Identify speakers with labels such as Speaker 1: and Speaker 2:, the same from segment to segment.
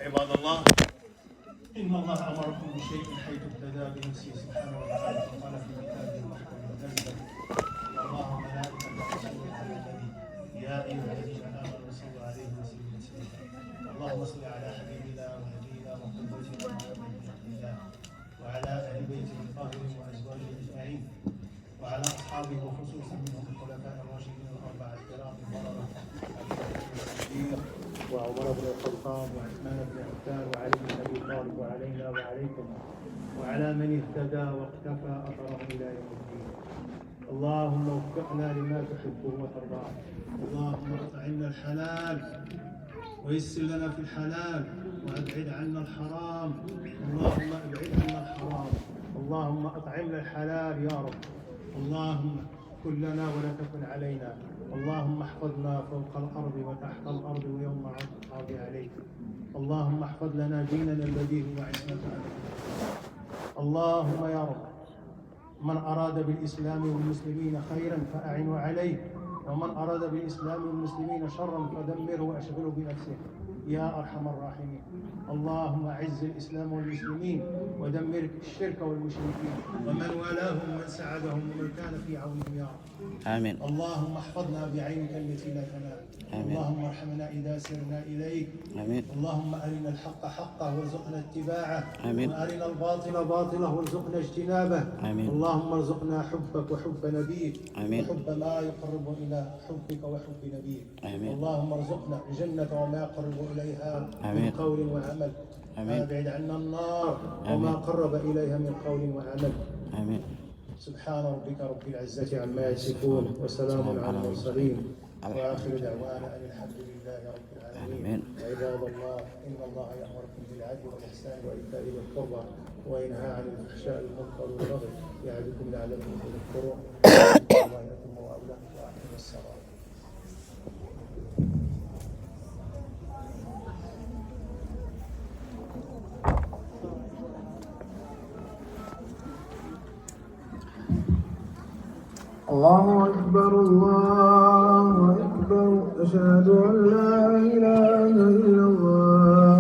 Speaker 1: عباد الله، إن الله أمركم بشيء حيث ابتدى بنفسه سبحانه وتعالى فقال في كتابه المحكم المنزل: الله وملائكته يصلون على النبي يا أيها الذين آمنوا صلوا عليه وسلموا تسليما. اللهم صل على حبيبنا ونبينا وقدوتنا محمد بن عبد الله وعلى أهل بيته الطاهرين وأزواجه أجمعين وعلى أصحابه وخصوصا منهم الخلفاء الراشدين الأربعة الكرام البررة أبي بكر الصديق وعمر بن الخطاب وعثمان بن عفان وعلي بن أبي طالب وعلينا وعليكم وعلى من اهتدى واقتفى أثره إلى يوم الدين. اللهم وفقنا لما تحبه وترضاه. اللهم اطعمنا الحلال ويسر لنا في الحلال وابعد عنا الحرام. اللهم ابعد عنا الحرام. اللهم اطعمنا الحلال يا رب. اللهم كن لنا ولا تكن علينا. اللهم احفظنا فوق الارض وتحت الارض ويوم عرض القاض عليك. اللهم احفظ لنا ديننا الذي هو عصمة امرنا. اللهم يا رب، من اراد بالاسلام والمسلمين خيرا فاعنه عليه، ومن أراد بالإسلام والمسلمين شرا فدمره وأشغله بنفسه يا أرحم الراحمين. اللهم أعز الإسلام والمسلمين ودمر الشرك والمشركين ومن والاهم ومن ساعدهم ومن كان في عونهم يا رب.
Speaker 2: آمين.
Speaker 1: اللهم احفظنا بعينك التي لا تنام. اللهم ارحمنا إذا سرنا إليك.
Speaker 2: آمين.
Speaker 1: اللهم أرنا الحق حقه وارزقنا اتباعه.
Speaker 2: آمين.
Speaker 1: وأرنا الباطل باطله وارزقنا اجتنابه.
Speaker 2: آمين.
Speaker 1: اللهم ارزقنا حبك وحب نبيك.
Speaker 2: آمين.
Speaker 1: وحب ما يقرب إلى حبك وحب نبيك.
Speaker 2: آمين.
Speaker 1: اللهم ارزقنا الجنة وما يقرب إليها
Speaker 2: آمين.
Speaker 1: من قول وعمل.
Speaker 2: آمين.
Speaker 1: وابعد عنا النار
Speaker 2: آمين.
Speaker 1: وما قرب إليها من قول وعمل.
Speaker 2: آمين.
Speaker 1: سبحان ربك رب العزة عما يصفون وسلام على المرسلين وآخر دعوانا أن الحمد لله رب العالمين. عباد الله، إن الله يأمركم بالعدل والإحسان وإيتاء ذي القربى وينهى عن الفحشاء والمنكر والبغي يعظكم لعلكم تذكرون. الله يتم وأولاد وأقم الصلاة.
Speaker 3: الله أكبر الله أكبر. أشهد أن لا إله إلا الله.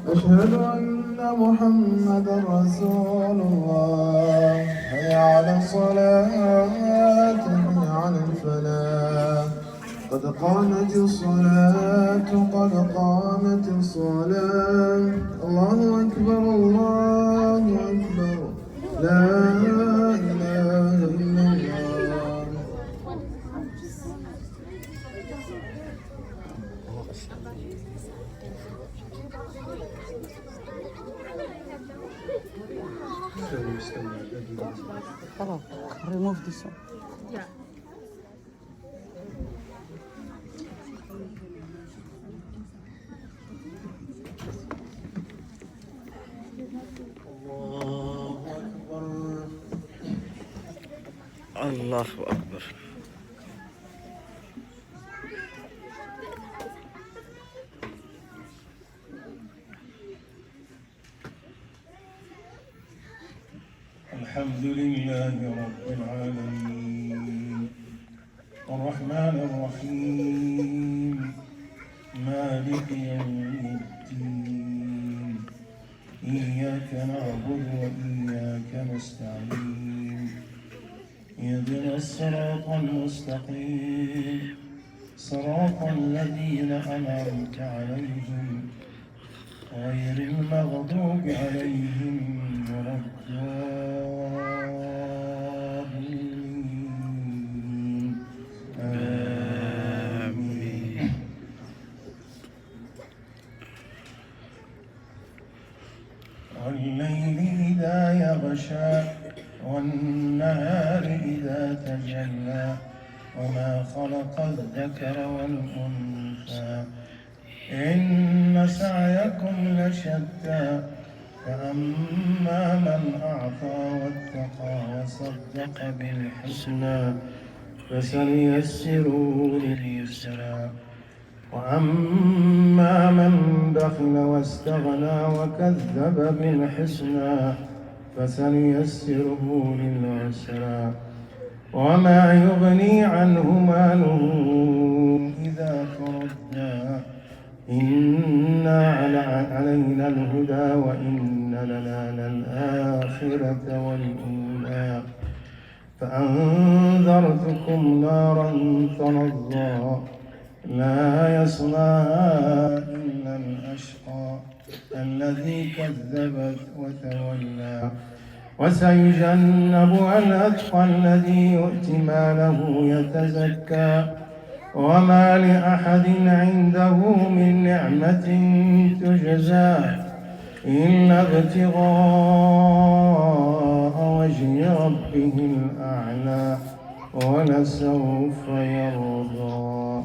Speaker 3: أشهد أن محمدا رسول الله. حي على الصلاة حي على الفلاح. قد قامت الصلاة قد قامت الصلاة. الله أكبر الله أكبر. لا إله إلا الله.
Speaker 2: Hello, remove this one.
Speaker 4: Yeah.
Speaker 1: الله أكبر.
Speaker 2: الله أكبر.
Speaker 1: الحمد لله رب العالمين الرحمن الرحيم مالك يوم الدين. إياك نعبد وإياك نستعين. اهدنا الصراط المستقيم صراط الذين أنعمت عليهم غير المغضوب عليهم ولا الضالين. آمين. والليل إذا يغشى والنهار إذا تجلى وما خلق الذكر والأنثى إن سعيكم لشتى. فأما من أعطى واتقى وصدق بالحسنى فسنيسره لليسرى. وأما من بخل واستغنى وكذب بالحسنى فسنيسره للعسرى. وما يغني عنه ماله إذا تردى إن عليه
Speaker 3: الآخرة والأولى فأنذرتكم نارا تلظى لا يصلاها إلا الأشقى الذي كذبت وتولى وسيجنبها الأتقى الذي يؤتي ماله يتزكى وما لأحد عنده من نعمة تجزى إلا ابتغاء وجه ربه الأعلى ولسوف يرضى.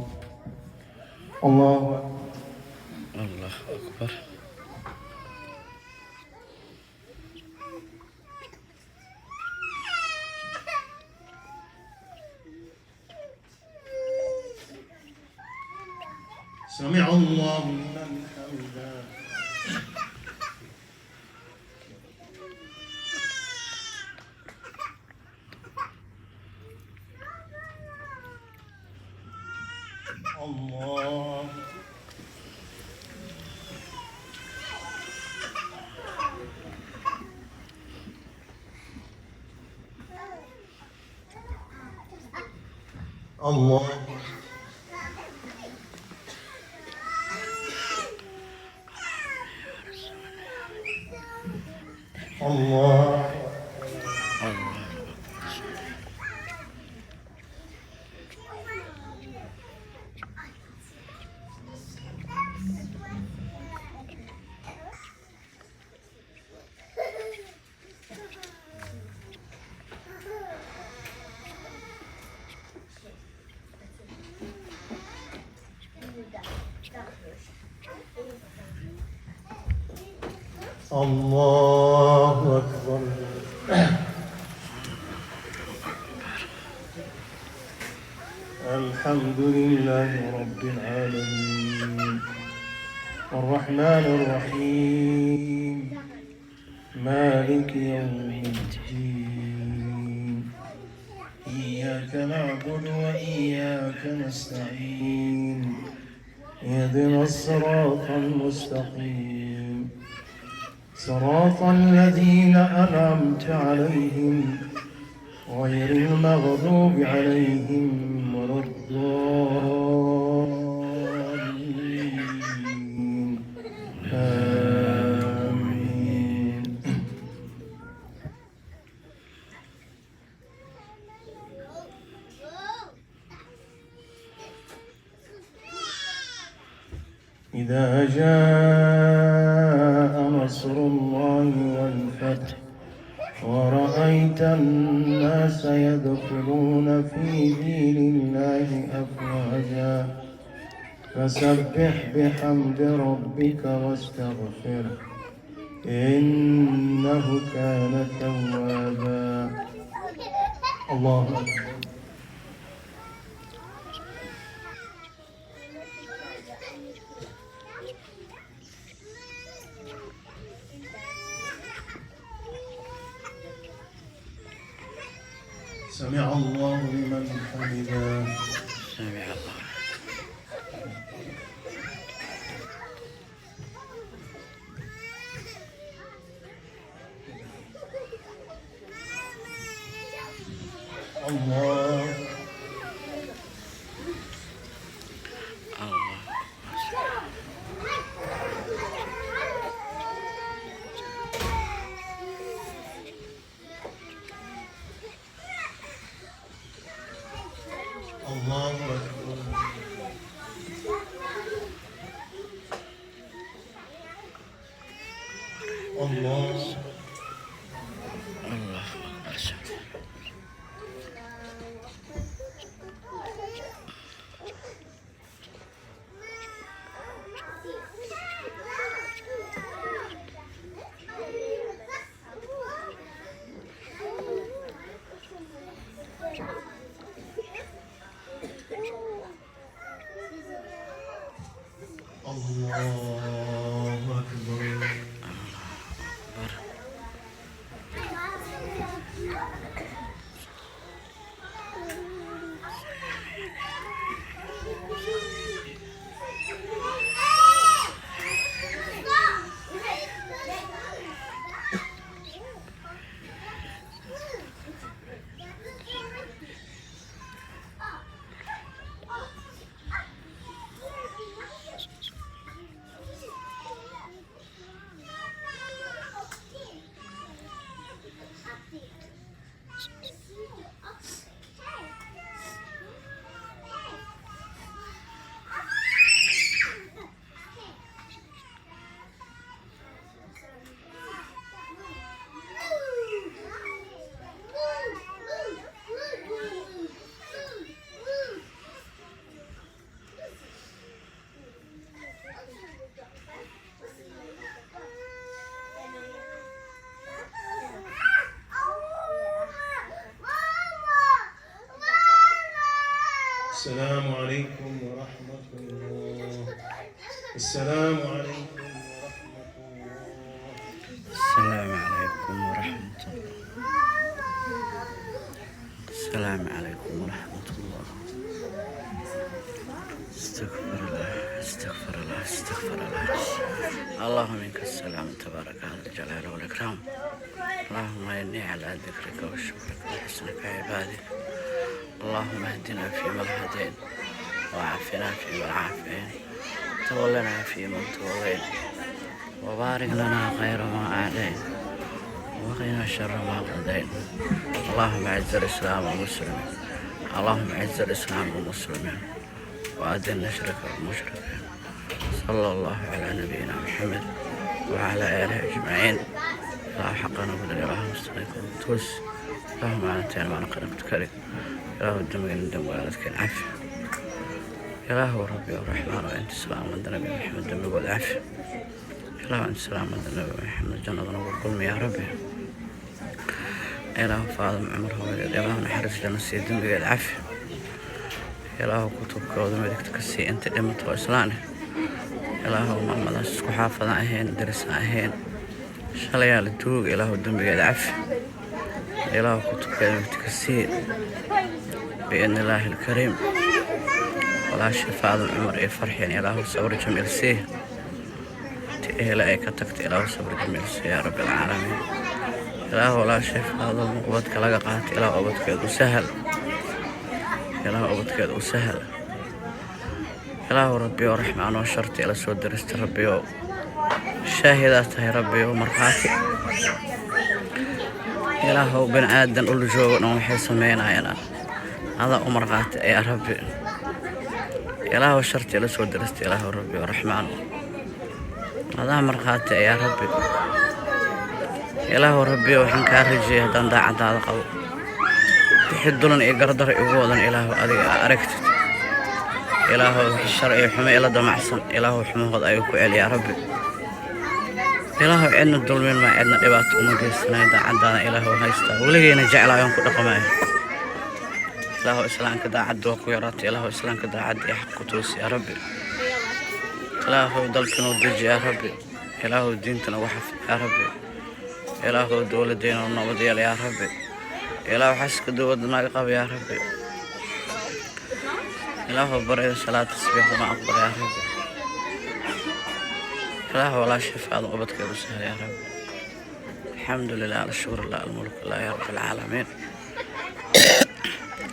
Speaker 3: الله
Speaker 4: أكبر.
Speaker 1: سمع الله لمن حمده. الله الله الله الله أكبر. الحمد لله رب العالمين الرحمن الرحيم مالك يوم الدين إياك نعبد وإياك نستعين اهدنا الصراط المستقيم صراط الذين أنعمت عليهم غير المغضوب عليهم ولا الضالين آمين. إذا جاء نصر الله والفتح ورأيت الناس يدخلون في دين الله أفواجا فسبح بحمد ربك واستغفره إنه كان توابا. الله أكبر. سمع الله لمن حمده.
Speaker 4: سمع الله.
Speaker 1: الله الله أكبر. الله الله أكبر. السلام عليكم ورحمة الله. السلام عليكم ورحمة الله.
Speaker 4: السلام عليكم ورحمة الله. السلام عليكم ورحمة الله. استغفر الله استغفر الله استغفر الله. اللهم منك السلام تبارك هذا الجلال والإكرام. اللهم إني على ذكرك وشكرك وحسنك عبادك. اللهم اهدنا فيمن هديت وعافنا فيمن عافيت تولنا فيمن توليت وبارك لنا خير ما أعطيت وقنا شر ما قضيت. اللهم أعز الإسلام والمسلمين. اللهم أعز الإسلام والمسلمين وأذل الشرك والمشركين. صلى الله على نبينا محمد وعلى آله أجمعين. لا حق نقول إله مستقيم توس. اللهم أنت ما نقدمت كريم. إله الدم الدم والدك العفو. إله ربي الرحمن وأنت السلام عند نبي محمد دم والعفو. إله أنت السلام عند نبي محمد جنة نور قلم يا ربي. إله فاضل عمره إله نحرس جنة سيد دم العفو. إله كتبك ودمك تكسي أنت دمت وإسلانه. إله محمد أسكو حافظ أهين درس أهين شليال الدوق. إله الدم العفو. إله كتبك ودمك تكسي بإذن الله الكريم. ولا شفاء العمر فرحين. إله صبر جميل سيه إلى كتكت. إله صبر جميل سيه يا رب العالمين. إله ولا شفاء المقبض كلاقات. إله أبدك وسهل. إله أبدك وسهل. إله ربي ورحمن وشرط إلى سود درست ربي شاهدات يا ربي ومرقاتي. إله بن آدم قل جوه نوحي سمينا يا هذا أمرقات يا ربي. إله شرط إلى سود درست إله ربي ورحمن هذا مرقاتي يا ربي. إله ربي وحن كارجي هدان داعا هذا قو تحدلن إقردر إقوضن. إله أذي أركتت. إله الشرعي حمي إلى دمعسن. إله حمود أيوكو إلي يا ربي. إله عندنا الظلمين ما عندنا إبات ومجلسنا إذا عندنا إله هايستا ولقينا جعل يوم كل قماي. إله إسلام كذا عد وقيرات. إله إسلام كذا عد يحق توس يا ربي. إله ضلكنا ودج يا ربي. إله الدين تنوحف يا ربي. إله دول الدين والنبض يا ربي. إله حسك دود ناقب يا ربي. إله برئ صلاة الصبح وما أقبل يا ربي. إله ولا شفاء ضغبتك بسهل يا رب. الحمد لله الشكر لله الملك لله يا رب العالمين.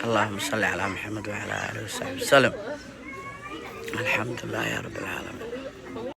Speaker 4: اللهم صل على محمد وعلى آله وصحبه وسلم. الحمد لله يا رب العالمين.